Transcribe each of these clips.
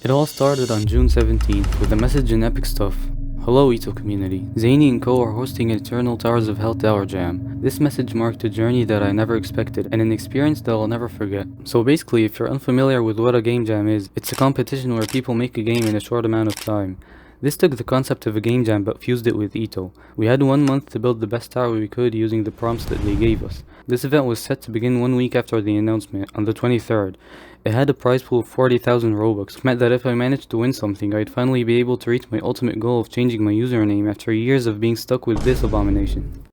It all started on June 17th with a message in epic stuff. Hello Ito community, Zany and Co are hosting an Eternal Towers of Hell Tower Jam. This message marked a journey that I never expected and an experience that I'll never forget. So basically, if you're unfamiliar with what a game jam is, it's a competition where people make a game in a short amount of time. This took the concept of a game jam but fused it with Ito. We had 1 month to build the best tower we could using the prompts that they gave us. This event was set to begin 1 week after the announcement, on the 23rd. It had a prize pool of 40,000 Robux, which meant that if I managed to win something, I'd finally be able to reach my ultimate goal of changing my username after years of being stuck with this abomination.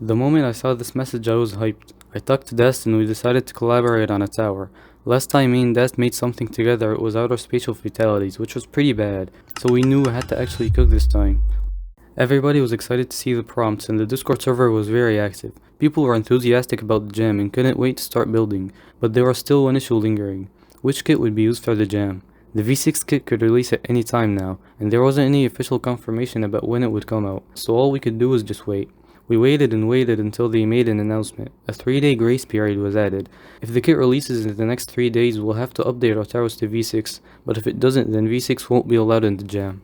The moment I saw this message, I was hyped. I talked to Dest and we decided to collaborate on a tower. Last time me and Dest made something together, it was outer spatial fatalities, which was pretty bad, so we knew I had to actually cook this time. Everybody was excited to see the prompts and the Discord server was very active. People were enthusiastic about the jam and couldn't wait to start building, but there was still one issue lingering. Which kit would be used for the jam? The V6 kit could release at any time now, and there wasn't any official confirmation about when it would come out, so all we could do was just wait. We waited and waited until they made an announcement. A 3-day grace period was added. If the kit releases in the next 3 days, we'll have to update our towers to V6, but if it doesn't, then V6 won't be allowed in the jam.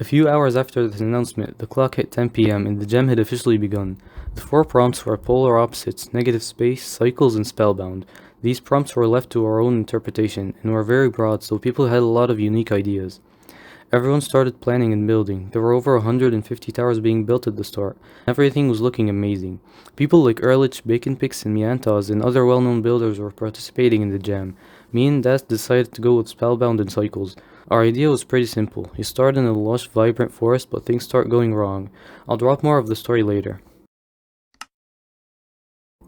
A few hours after this announcement, the clock hit 10 PM and the jam had officially begun. The 4 prompts were polar opposites, negative space, cycles, and spellbound. These prompts were left to our own interpretation and were very broad, so people had a lot of unique ideas. Everyone started planning and building. There were over 150 towers being built at the start. Everything was looking amazing. People like Ehrlich, Baconpix, and Miantas and other well-known builders were participating in the jam. Me and Dast decided to go with Spellbound and Cycles. Our idea was pretty simple. You start in a lush, vibrant forest, but things start going wrong. I'll drop more of the story later.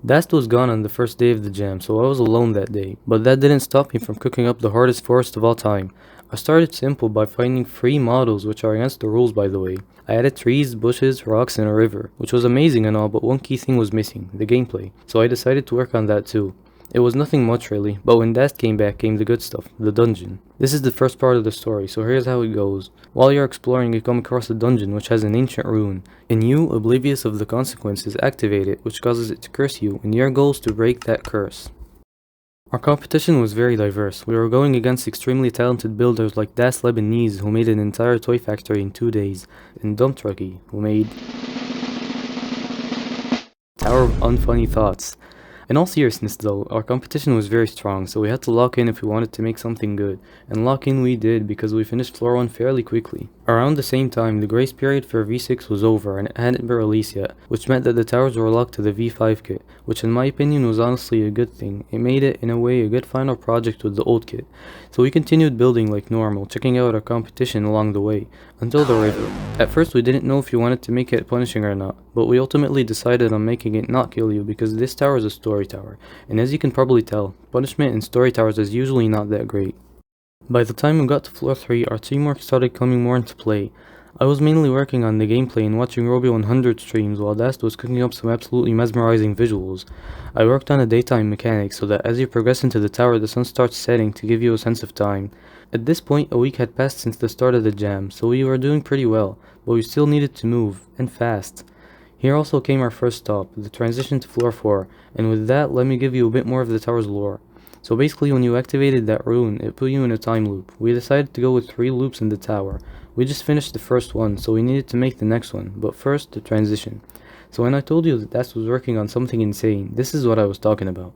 Dast was gone on the first day of the jam, so I was alone that day, but that didn't stop me from cooking up the hardest forest of all time. I started simple by finding free models, which are against the rules by the way. I added trees, bushes, rocks, and a river, which was amazing and all, but one key thing was missing, the gameplay, so I decided to work on that too. It was nothing much really, but when Dast came back came the good stuff, the dungeon. This is the first part of the story, so here's how it goes. While you're exploring, you come across a dungeon which has an ancient rune, and you, oblivious of the consequences, activate it, which causes it to curse you, and your goal is to break that curse. Our competition was very diverse. We were going against extremely talented builders like Das Lebanese, who made an entire toy factory in 2 days, and Dump Trucky, who made Tower of Unfunny Thoughts. In all seriousness though, our competition was very strong, so we had to lock in if we wanted to make something good, and lock in we did because we finished floor 1 fairly quickly. Around the same time, the grace period for V6 was over and it hadn't been released yet, which meant that the towers were locked to the V5 kit, which in my opinion was honestly a good thing. It made it, in a way, a good final project with the old kit. So we continued building like normal, checking out our competition along the way, until the river. At first we didn't know if you wanted to make it punishing or not, but we ultimately decided on making it not kill you because this tower is a story tower, and as you can probably tell, punishment in story towers is usually not that great. By the time we got to floor 3, our teamwork started coming more into play. I was mainly working on the gameplay and watching Roby 100 streams while Dast was cooking up some absolutely mesmerizing visuals. I worked on a daytime mechanic so that as you progress into the tower the sun starts setting to give you a sense of time. At this point a week had passed since the start of the jam, so we were doing pretty well, but we still needed to move, and fast. Here also came our first stop, the transition to floor 4, and with that let me give you a bit more of the tower's lore. So basically when you activated that rune, it put you in a time loop. We decided to go with 3 loops in the tower. We just finished the first one, so we needed to make the next one, but first, the transition. So when I told you that Das was working on something insane, this is what I was talking about.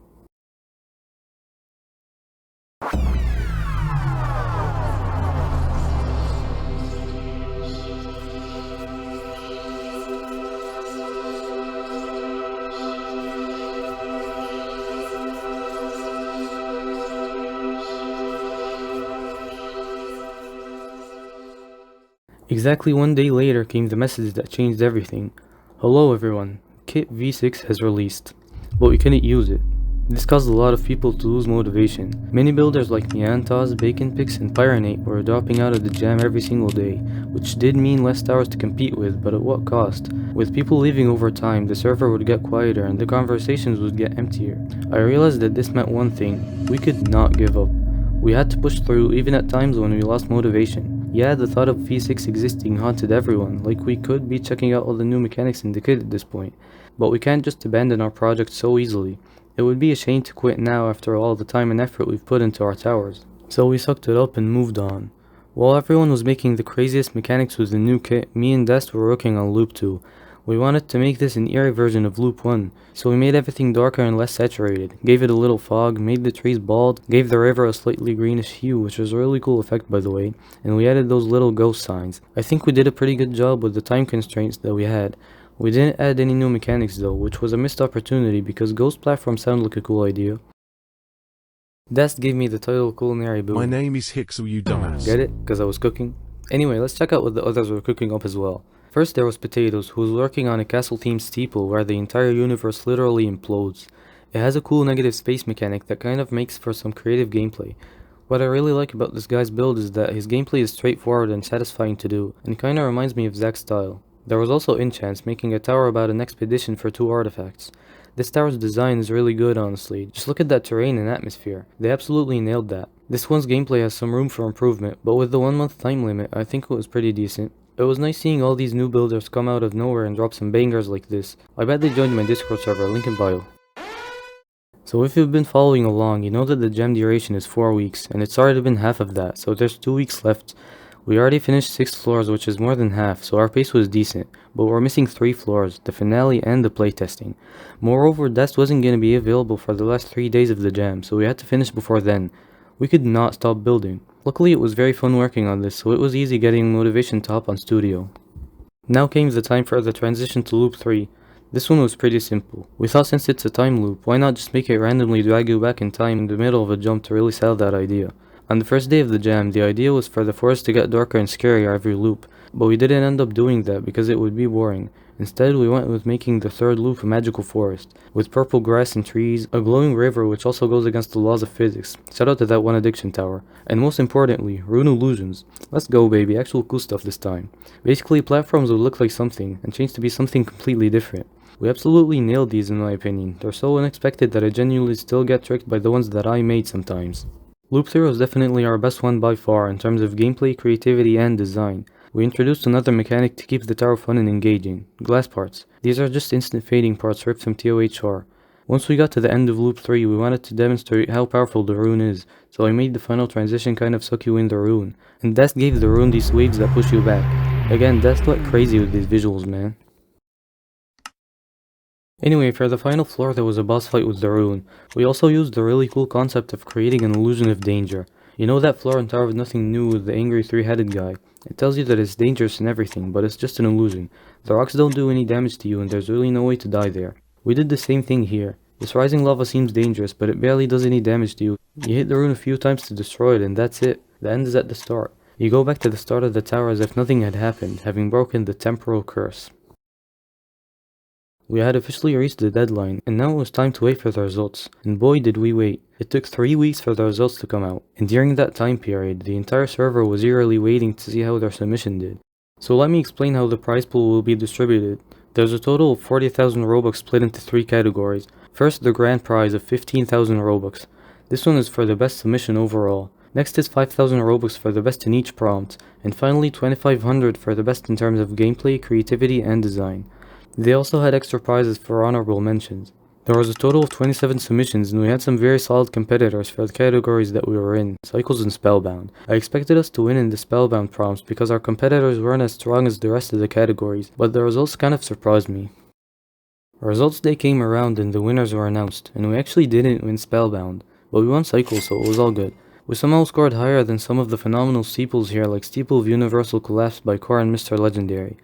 Exactly 1 day later came the message that changed everything. Hello everyone, Kit V6 has released, but we couldn't use it. This caused a lot of people to lose motivation. Many builders like Miantas, Baconpix, and Pyronate were dropping out of the jam every single day, which did mean less towers to compete with, but at what cost? With people leaving over time, the server would get quieter and the conversations would get emptier. I realized that this meant one thing: we could not give up. We had to push through even at times when we lost motivation. Yeah, the thought of V6 existing haunted everyone, like we could be checking out all the new mechanics in the kit at this point. But we can't just abandon our project so easily. It would be a shame to quit now after all the time and effort we've put into our towers. So we sucked it up and moved on. While everyone was making the craziest mechanics with the new kit, me and Dest were working on Loop 2. We wanted to make this an eerie version of Loop 1, so we made everything darker and less saturated, gave it a little fog, made the trees bald, gave the river a slightly greenish hue, which was a really cool effect by the way, and we added those little ghost signs. I think we did a pretty good job with the time constraints that we had. We didn't add any new mechanics though, which was a missed opportunity because ghost platforms sound like a cool idea. Dest gave me the title Culinary Boo. My name is Hixel, you dumbass. Get it? Because I was cooking? Anyway, let's check out what the others were cooking up as well. First there was Potatoes, who was working on a castle-themed steeple where the entire universe literally implodes. It has a cool negative space mechanic that kind of makes for some creative gameplay. What I really like about this guy's build is that his gameplay is straightforward and satisfying to do, and kinda reminds me of Zack's style. There was also Enchance, making a tower about an expedition for 2 artifacts. This tower's design is really good honestly, just look at that terrain and atmosphere, they absolutely nailed that. This one's gameplay has some room for improvement, but with the 1 month time limit I think it was pretty decent. It was nice seeing all these new builders come out of nowhere and drop some bangers like this. I bet they joined my Discord server, link in bio. So if you've been following along, you know that the gem duration is 4 weeks, and it's already been half of that, so there's 2 weeks left. We already finished 6 floors, which is more than half, so our pace was decent, but we're missing 3 floors, the finale and the playtesting. Moreover, Dest wasn't going to be available for the last 3 days of the jam, so we had to finish before then. We could not stop building. Luckily it was very fun working on this, so it was easy getting motivation to hop on studio. Now came the time for the transition to loop 3. This one was pretty simple. We thought since it's a time loop, why not just make it randomly drag you back in time in the middle of a jump to really sell that idea. On the first day of the jam, the idea was for the forest to get darker and scarier every loop, but we didn't end up doing that because it would be boring. Instead, we went with making the third loop a magical forest, with purple grass and trees, a glowing river which also goes against the laws of physics, shout out to that one addiction tower, and most importantly, rune illusions. Let's go baby, actual cool stuff this time. Basically, platforms would look like something, and change to be something completely different. We absolutely nailed these in my opinion, they're so unexpected that I genuinely still get tricked by the ones that I made sometimes. Loop 3 was definitely our best one by far in terms of gameplay, creativity, and design. We introduced another mechanic to keep the tower fun and engaging, glass parts. These are just instant fading parts ripped from TOHR. Once we got to the end of Loop 3, we wanted to demonstrate how powerful the rune is, so I made the final transition kind of suck you in the rune. And Dest gave the rune these waves that push you back. Again, Dest went crazy with these visuals, man. Anyway, for the final floor there was a boss fight with the rune. We also used the really cool concept of creating an illusion of danger. You know that floor in Tower of Nothing New with the angry 3-headed guy? It tells you that it's dangerous and everything, but it's just an illusion. The rocks don't do any damage to you and there's really no way to die there. We did the same thing here. This rising lava seems dangerous, but it barely does any damage to you. You hit the rune a few times to destroy it and that's it. The end is at the start. You go back to the start of the tower as if nothing had happened, having broken the temporal curse. We had officially reached the deadline, and now it was time to wait for the results, and boy did we wait. It took 3 weeks for the results to come out, and during that time period, the entire server was eagerly waiting to see how their submission did. So let me explain how the prize pool will be distributed. There's a total of 40,000 Robux split into 3 categories. First, the grand prize of 15,000 Robux. This one is for the best submission overall. Next is 5,000 Robux for the best in each prompt, and finally 2,500 for the best in terms of gameplay, creativity, and design. They also had extra prizes for honorable mentions. There was a total of 27 submissions and we had some very solid competitors for the categories that we were in, Cycles and Spellbound. I expected us to win in the Spellbound prompts because our competitors weren't as strong as the rest of the categories, but the results kind of surprised me. Results day came around and the winners were announced, and we actually didn't win Spellbound, but we won Cycles, so it was all good. We somehow scored higher than some of the phenomenal steeples here like Steeple of Universal Collapse by Core and Mr. Legendary.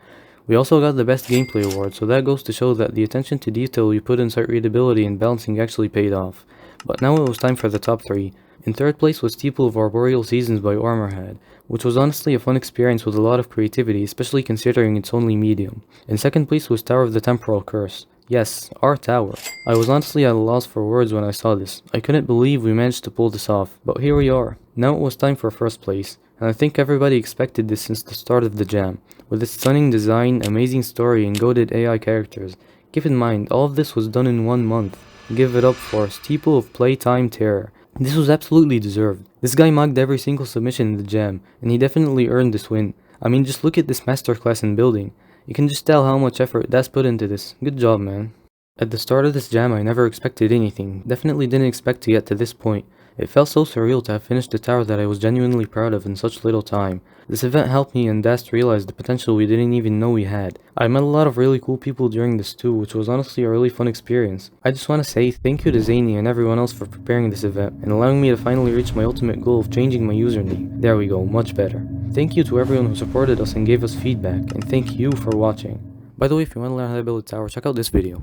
We also got the best gameplay award, so that goes to show that the attention to detail we put in site readability and balancing actually paid off. But now it was time for the top 3. In third place was Steeple of Arboreal Seasons by Armorhead, which was honestly a fun experience with a lot of creativity, especially considering it's only medium. In second place was Tower of the Temporal Curse. Yes, our tower. I was honestly at a loss for words when I saw this. I couldn't believe we managed to pull this off, but here we are. Now it was time for first place, and I think everybody expected this since the start of the jam. With its stunning design, amazing story, and goated AI characters. Keep in mind, all of this was done in 1 month. Give it up for Steeple of Playtime Terror. This was absolutely deserved. This guy mugged every single submission in the jam, and he definitely earned this win. I mean, just look at this masterclass in building. You can just tell how much effort that's put into this. Good job, man. At the start of this jam, I never expected anything. Definitely didn't expect to get to this point. It felt so surreal to have finished the tower that I was genuinely proud of in such little time. This event helped me and Dast realize the potential we didn't even know we had. I met a lot of really cool people during this too, which was honestly a really fun experience. I just want to say thank you to Zany and everyone else for preparing this event and allowing me to finally reach my ultimate goal of changing my username. There we go, much better. Thank you to everyone who supported us and gave us feedback, and thank you for watching. By the way, if you want to learn how to build a tower, check out this video.